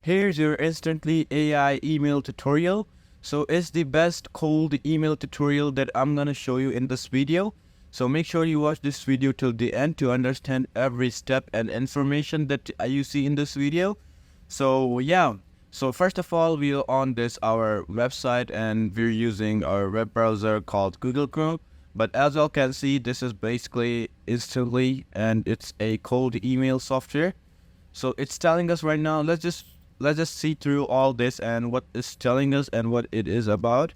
Here's your instantly AI email tutorial. So it's the best cold email tutorial that I'm gonna show you in this video. So make sure you watch this video till the end to understand every step and information that you see in this video. So yeah, so first of all, we're on this our website and we're using our web browser called Google Chrome. But as you all can see, this is basically instantly and it's a cold email software. So it's telling us right now, let's just see through all this and what it's telling us and what it is about.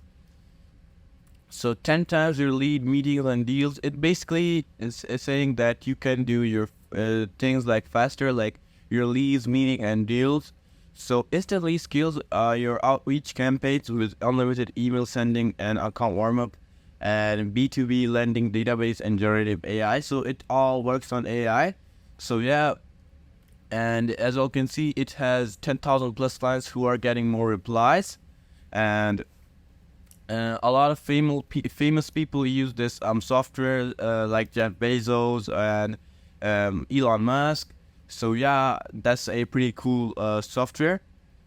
So 10 times your lead, meetings and deals. It basically is saying that you can do your things like faster, like your leads, meeting and deals. So instantly scales your outreach campaigns with unlimited email sending and account warm-up and B2B lending database and generative AI. So it all works on AI. So yeah, and as you can see, it has 10,000 plus clients who are getting more replies, and a lot of famous people use this software, like Jeff Bezos and Elon Musk. So yeah, that's a pretty cool software.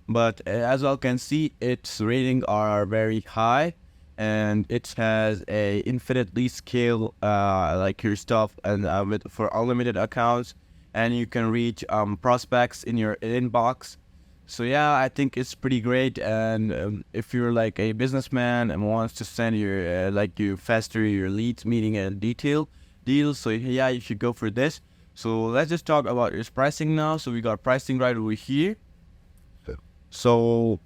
But as you can see, its ratings are very high, and it has a infinitely scale like your stuff and for unlimited accounts, and you can reach prospects in your inbox. So yeah, I think it's pretty great. And if you're like a businessman and wants to send your like you faster your leads, meeting and deals, so yeah, you should go for this. So let's just talk about its pricing now. So we got pricing right over here. So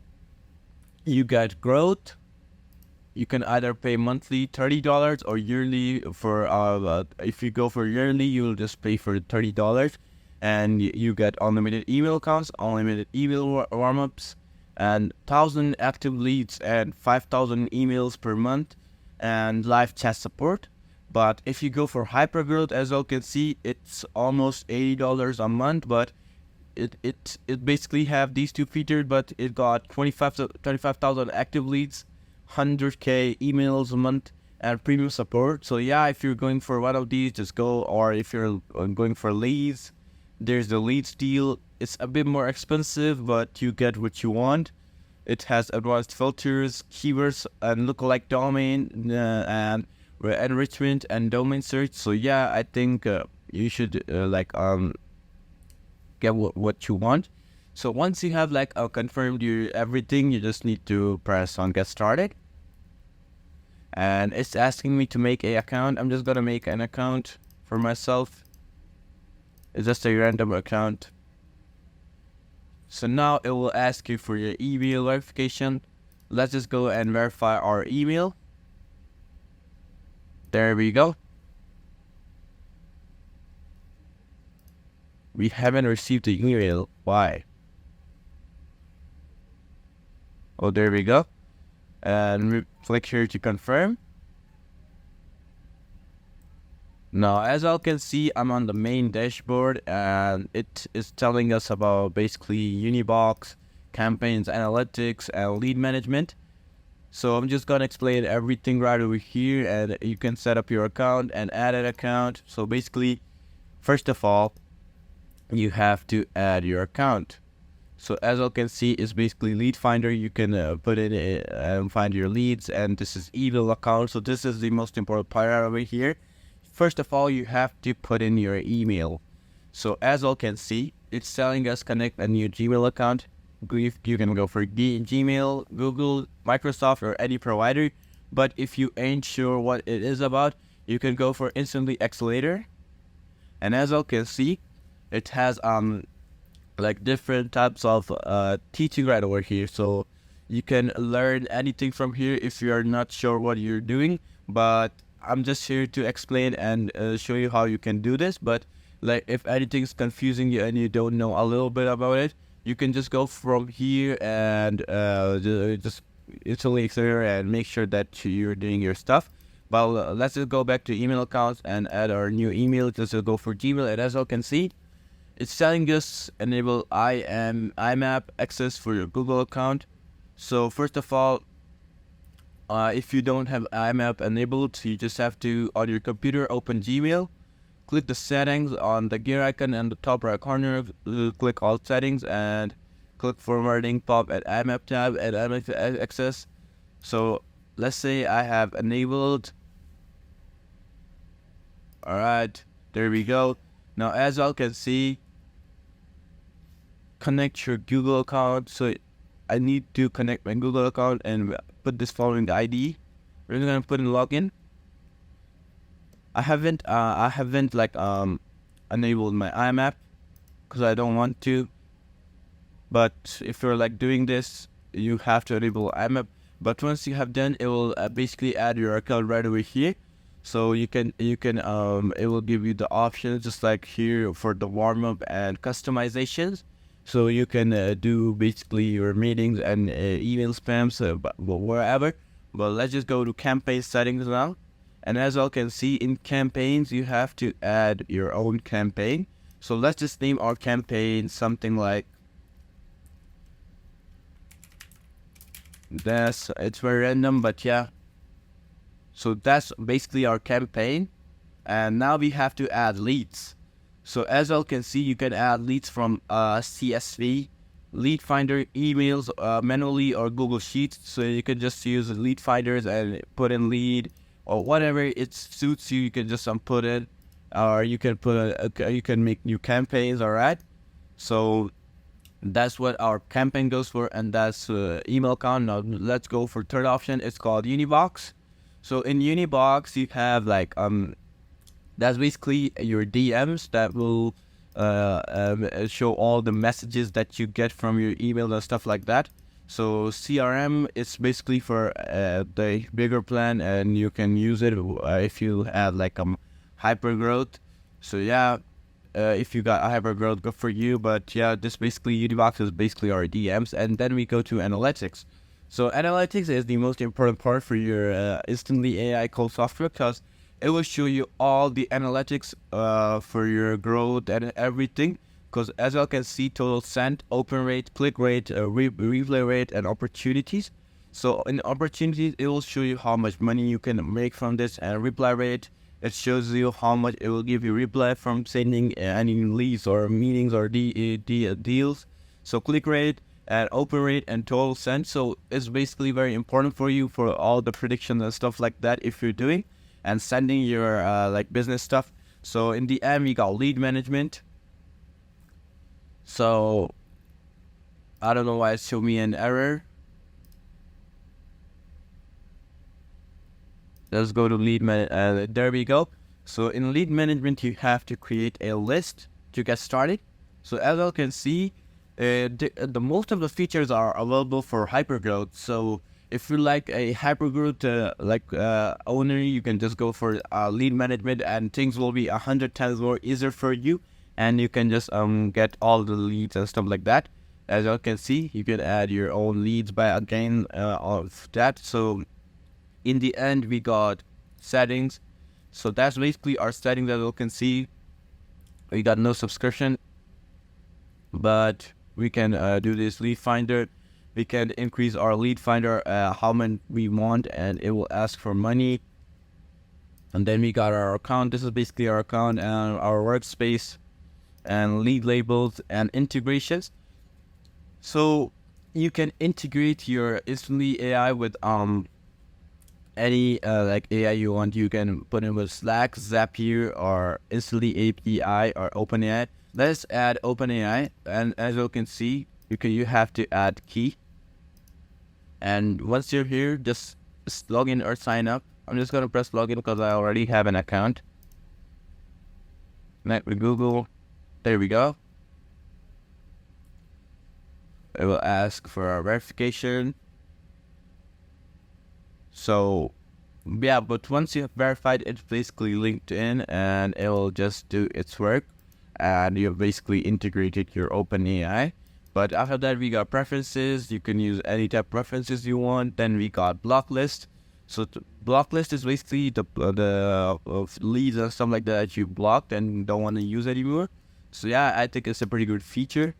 you got growth. You can either pay monthly $30 or yearly. For if you go for yearly, you'll just pay for $30, and you get unlimited email accounts, unlimited email warm-ups, and 1,000 active leads and 5,000 emails per month, and live chat support. But if you go for hyper growth, as you can see, it's almost $80 a month. But it basically have these two features, but it got 25,000 active leads, 100k emails a month, and premium support. So yeah, if you're going for one of these, just go. Or if you're going for leads, there's the leads deal. It's a bit more expensive, but you get what you want. It has advanced filters, keywords, and lookalike domain, and enrichment and domain search. So yeah, I think you should get what you want. So once you have like confirmed your everything, you just need to press on get started. And it's asking me to make a account. I'm just gonna make an account for myself. It's just a random account. So now it will ask you for your email verification. Let's just go and verify our email. There we go. We haven't received the email. Why? Oh, there we go. And we click here to confirm. Now, as you can see, I'm on the main dashboard, and it is telling us about basically Unibox, campaigns, analytics, and lead management. So I'm just gonna explain everything right over here, and you can set up your account and add an account. So basically, first of all, you have to add your account. So as you can see, it's basically lead finder. You can put in and find your leads, and this is email account. So this is the most important part over here. First of all, you have to put in your email. So as you can see, it's telling us connect a new Gmail account. You can go for Gmail, Google, Microsoft, or any provider. But if you ain't sure what it is about, you can go for Instantly Accelerator. And as you can see, it has like different types of teaching right over here. So you can learn anything from here if you are not sure what you're doing. But I'm just here to explain and show you how you can do this. But like if anything's confusing you and you don't know a little bit about it, you can just go from here and just instantly accelerator and make sure that you're doing your stuff. But let's just go back to email accounts and add our new email. Let's just go for Gmail, and as you can see, it's telling us enable IMAP access for your Google account. So first of all, if you don't have IMAP enabled, you just have to, on your computer, open Gmail, click the settings on the gear icon in the top right corner, click all settings, and click forwarding, pop at IMAP tab and IMAP access. So let's say I have enabled. All right, there we go. Now, as y'all can see, connect your Google account. So I need to connect my Google account and put this following ID. We're gonna put in login. I haven't like enabled my IMAP because I don't want to. But if you're like doing this, you have to enable IMAP. But once you have done, it will basically add your account right over here. So you can it will give you the options just like here for the warm up and customizations. So you can do basically your meetings and email spams wherever. But let's just go to campaign settings now. And as you all can see, in campaigns, you have to add your own campaign. So let's just name our campaign something like this. It's very random, but yeah. So that's basically our campaign. And now we have to add leads. So as you all can see, you can add leads from CSV, lead finder, emails, manually, or Google Sheets. So you can just use lead finders and put in lead or whatever it suits you. You can just put it, or you can you can make new campaigns. All right. So that's what our campaign goes for, and that's email account. Now let's go for third option. It's called Unibox. So in Unibox, you have like that's basically your DMs that will show all the messages that you get from your email and stuff like that. So CRM is basically for the bigger plan, and you can use it if you have like hyper growth. So yeah, if you got a hyper growth, good for you. But yeah, this basically Unibox is basically our DMs, and then we go to analytics. So analytics is the most important part for your instantly AI code software, because it will show you all the analytics for your growth and everything. Because as you can see, total sent, open rate, click rate, replay rate, and opportunities. So in opportunities, it will show you how much money you can make from this, and reply rate, it shows you how much it will give you reply from sending any leads or meetings or deals. So click rate and open rate and total sent. So it's basically very important for you for all the predictions and stuff like that if you're doing and sending your like business stuff. So in the end, we got lead management. So I don't know why it showed me an error. Let's go to lead management. There we go. So in lead management, you have to create a list to get started. So as you can see, the most of the features are available for hypergrowth. So if you like a hypergrowth owner, you can just go for lead management, and things will be 100 times more easier for you, and you can just get all the leads and stuff like that. As you can see, you can add your own leads by again of that. So in the end, we got settings. So that's basically our settings that you can see. We got no subscription, but we can do this lead finder. We can increase our lead finder how many we want, and it will ask for money. And then we got our account. This is basically our account and our workspace and lead labels and integrations. So you can integrate your instantly AI with any like AI you want. You can put in with Slack, Zapier, or instantly API or OpenAI. Let's add OpenAI, and as you can see, you have to add key. And once you're here, just log in or sign up. I'm just gonna press login because I already have an account. Connect with Google. There we go. It will ask for our verification. So yeah, but once you have verified, it's basically linked in, and it will just do its work, and you've basically integrated your OpenAI. But after that, we got preferences. You can use any type of preferences you want. Then we got block list. So block list is basically the leads and stuff like that you blocked and don't want to use anymore. So yeah, I think it's a pretty good feature.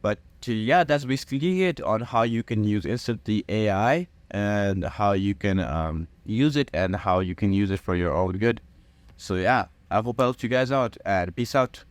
But yeah, that's basically it on how you can use instantly AI and how you can use it and how you can use it for your own good. So yeah, I hope I helped you guys out, and peace out.